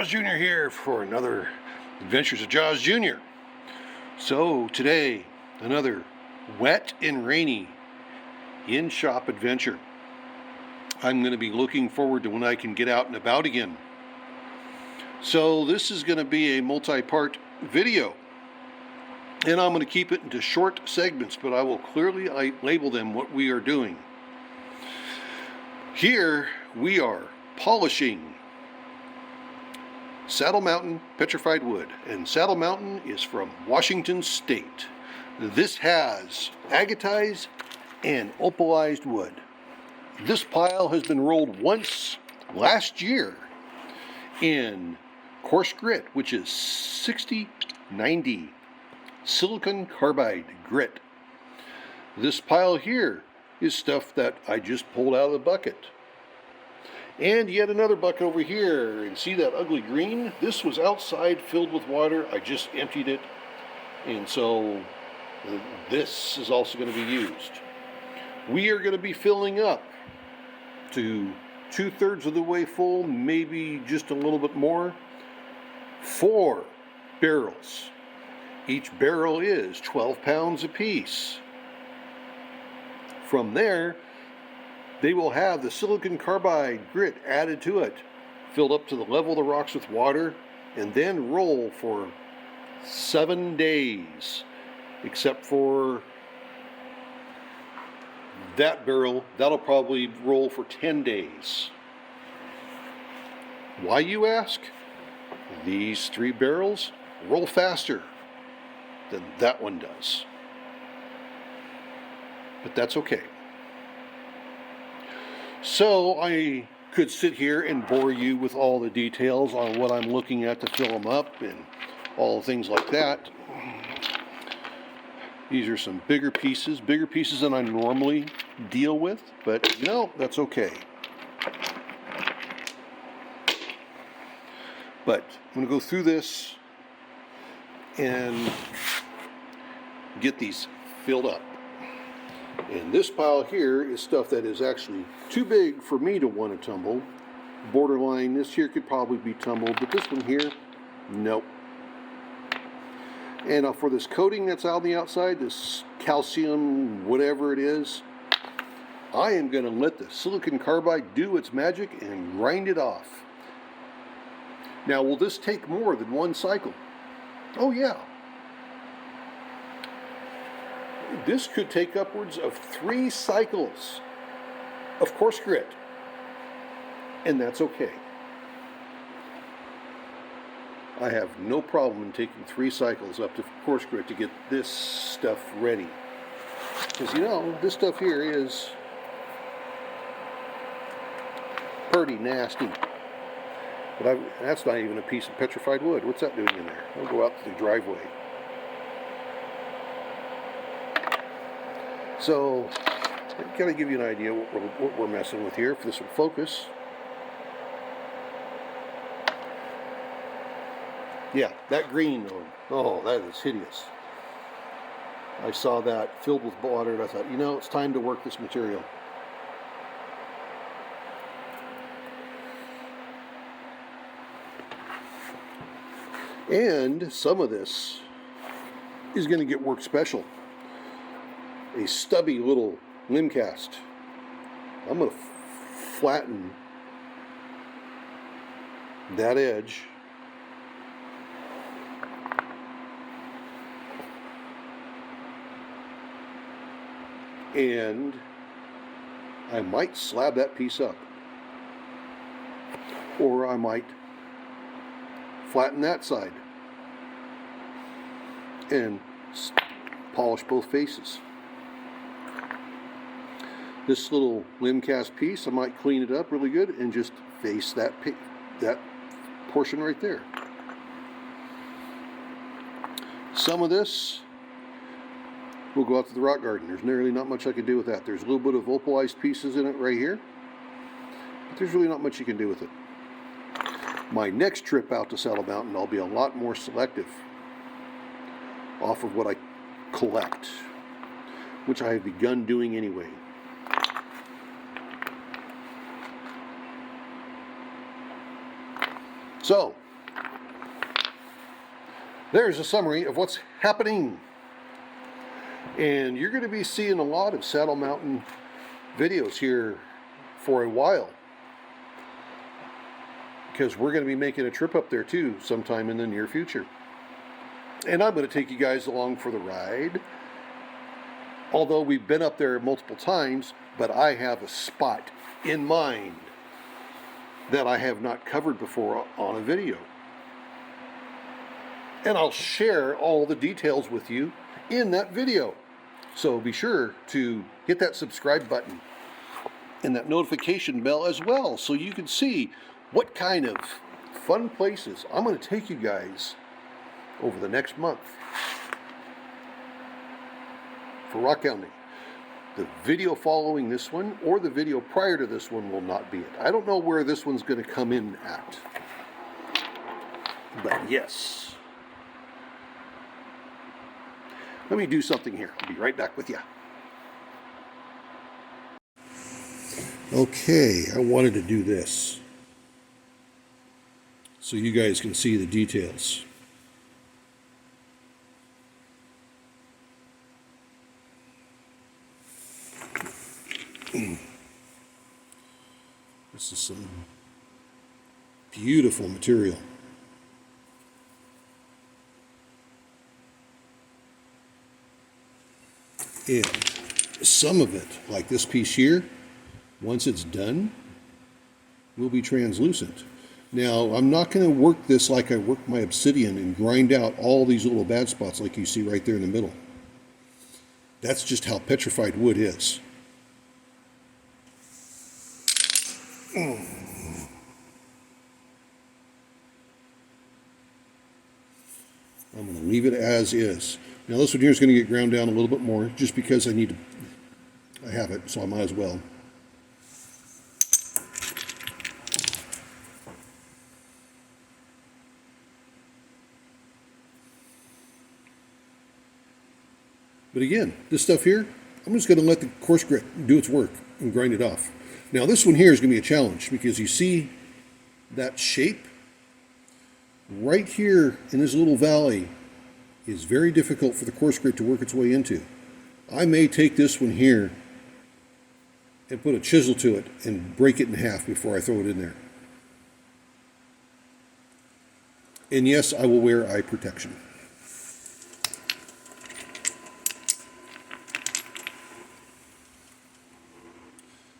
Jaws Jr. here for another Adventures of Jaws Jr. So today, another wet and rainy in-shop adventure. I'm going to be looking forward to when I can get out and about again. So this is going to be a multi-part video. And I'm going to keep it into short segments, but I will clearly label them what we are doing. Here we are polishing Saddle Mountain Petrified wood, and Saddle Mountain is from Washington State. This has agatized and opalized wood. This pile has been rolled once last year in coarse grit, which is 6090 silicon carbide grit. This pile here is stuff that I just pulled out of the bucket. And yet another bucket over here, and see that ugly green? This was outside filled with water. I just emptied it, and so this is also going to be used. We are going to be filling up to 2/3 of the way full, maybe just a little bit more. 4 barrels. Each barrel is 12 pounds apiece. From there, they will have the silicon carbide grit added to it, filled up to the level of the rocks with water, and then roll for 7 days. Except for that barrel, that'll probably roll for 10 days. Why, you ask? These 3 barrels roll faster than that one does. But that's okay. So I could sit here and bore you with all the details on what I'm looking at to fill them up and all things like that. These are some bigger pieces than I normally deal with, but you know, that's okay. But I'm going to go through this and get these filled up. And this pile here is stuff that is actually too big for me to want to tumble. Borderline, this here could probably be tumbled, but this one here, nope. And for this coating that's on the outside, this calcium, whatever it is, I am going to let the silicon carbide do its magic and grind it off. Now, will this take more than one cycle? Oh yeah. This could take upwards of 3 cycles of coarse grit, and that's okay. I have no problem in taking 3 cycles up to coarse grit to get this stuff ready. Because you know, this stuff here is pretty nasty. But that's not even a piece of petrified wood. What's that doing in there? I'll go out to the driveway. So, I kind of give you an idea what we're messing with here. If this will focus. Yeah, that green, oh, that is hideous. I saw that filled with water and I thought, you know, it's time to work this material. And some of this is going to get work special. A stubby little limb cast. I'm going to flatten that edge and I might slab that piece up, or I might flatten that side and polish both faces. This little limb cast piece, I might clean it up really good and just face that portion right there. Some of this will go out to the rock garden. There's nearly not much I can do with that. There's a little bit of opalized pieces in it right here, but there's really not much you can do with it. My next trip out to Saddle Mountain, I'll be a lot more selective off of what I collect, which I have begun doing anyway. So, there's a summary of what's happening. And you're going to be seeing a lot of Saddle Mountain videos here for a while, because we're going to be making a trip up there too sometime in the near future. And I'm going to take you guys along for the ride. Although we've been up there multiple times, but I have a spot in mind that I have not covered before on a video. And I'll share all the details with you in that video. So be sure to hit that subscribe button and that notification bell as well, so you can see what kind of fun places I'm going to take you guys over the next month for rock hounding. The video following this one or the video prior to this one will not be it. I don't know where this one's going to come in at, but yes. Let me do something here. I'll be right back with you. Okay, I wanted to do this so you guys can see the details. This is some beautiful material. And some of it, like this piece here, once it's done, will be translucent. Now, I'm not going to work this like I work my obsidian and grind out all these little bad spots like you see right there in the middle. That's just how petrified wood is. I'm going to leave it as is. Now this one here is going to get ground down a little bit more just because I have it, so I might as well. But again, this stuff here, I'm just going to let the coarse grit do its work and grind it off. Now this one here is going to be a challenge because you see that shape right here in this little valley is very difficult for the coarse grit to work its way into. I may take this one here and put a chisel to it and break it in half before I throw it in there. And yes, I will wear eye protection.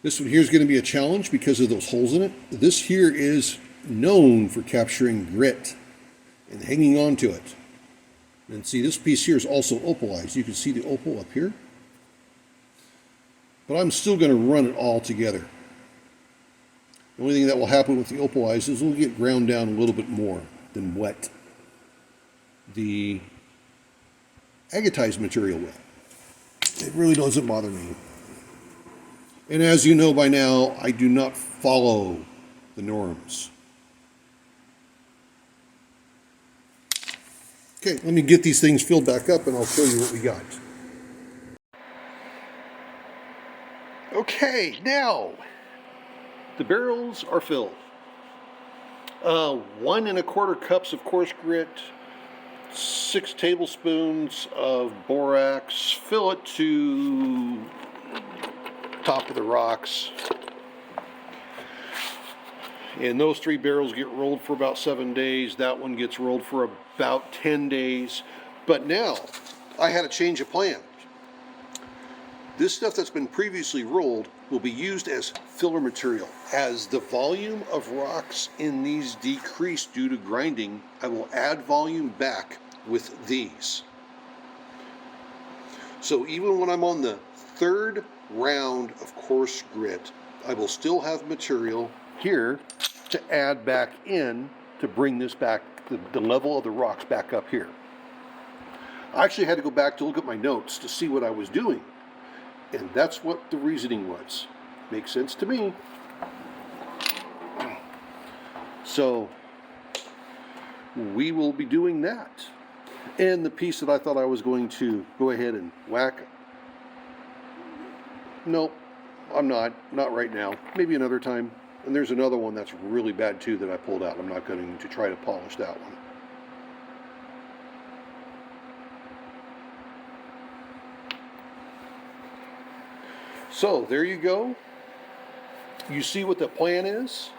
This one here is going to be a challenge because of those holes in it. This here is known for capturing grit and hanging on to it. And see, this piece here is also opalized. You can see the opal up here. But I'm still going to run it all together. The only thing that will happen with the opalized is it will get ground down a little bit more than what the agatized material will. It really doesn't bother me. And as you know by now, I do not follow the norms. Okay, let me get these things filled back up and I'll show you what we got. Okay, now the barrels are filled. 1 1/4 cups of coarse grit, 6 tablespoons of borax. Fill it to top of the rocks. And those 3 barrels get rolled for about 7 days. That one gets rolled for about 10 days. But now, I had a change of plan. This stuff that's been previously rolled will be used as filler material. As the volume of rocks in these decrease due to grinding, I will add volume back with these. So even when I'm on the 3rd round of coarse grit, I will still have material here to add back in to bring this back, the level of the rocks back up here. I actually had to go back to look at my notes to see what I was doing. And that's what the reasoning was. Makes sense to me. So we will be doing that. And the piece that I thought I was going to go ahead and whack, nope, I'm not right now. Maybe another time. And there's another one that's really bad too that I pulled out. I'm not going to try to polish that one. So there you go. You see what the plan is.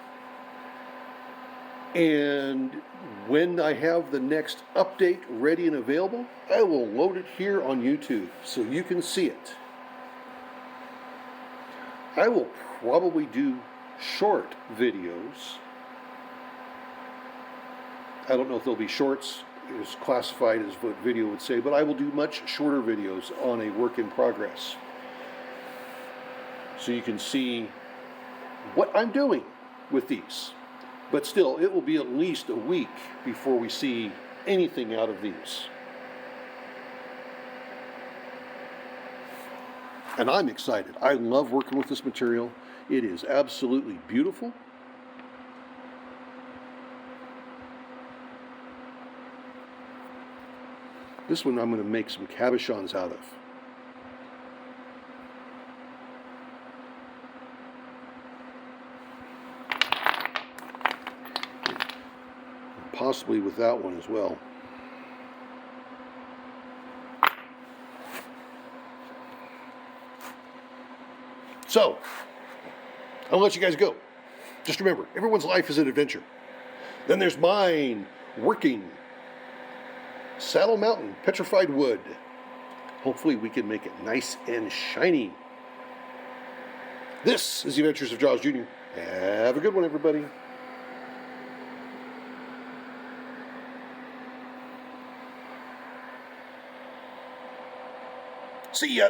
And when I have the next update ready and available, I will load it here on YouTube so you can see it. I will probably do short videos. I don't know if they'll be shorts, as classified as what video would say, but I will do much shorter videos on a work in progress. So you can see what I'm doing with these. But still, it will be at least a week before we see anything out of these. And I'm excited. I love working with this material. It is absolutely beautiful. This one I'm going to make some cabochons out of. Possibly with that one as well. So, I'll let you guys go. Just remember, everyone's life is an adventure. Then there's mine, working Saddle Mountain petrified wood. Hopefully we can make it nice and shiny. This is the Adventures of Jaws Jr. Have a good one, everybody. See ya.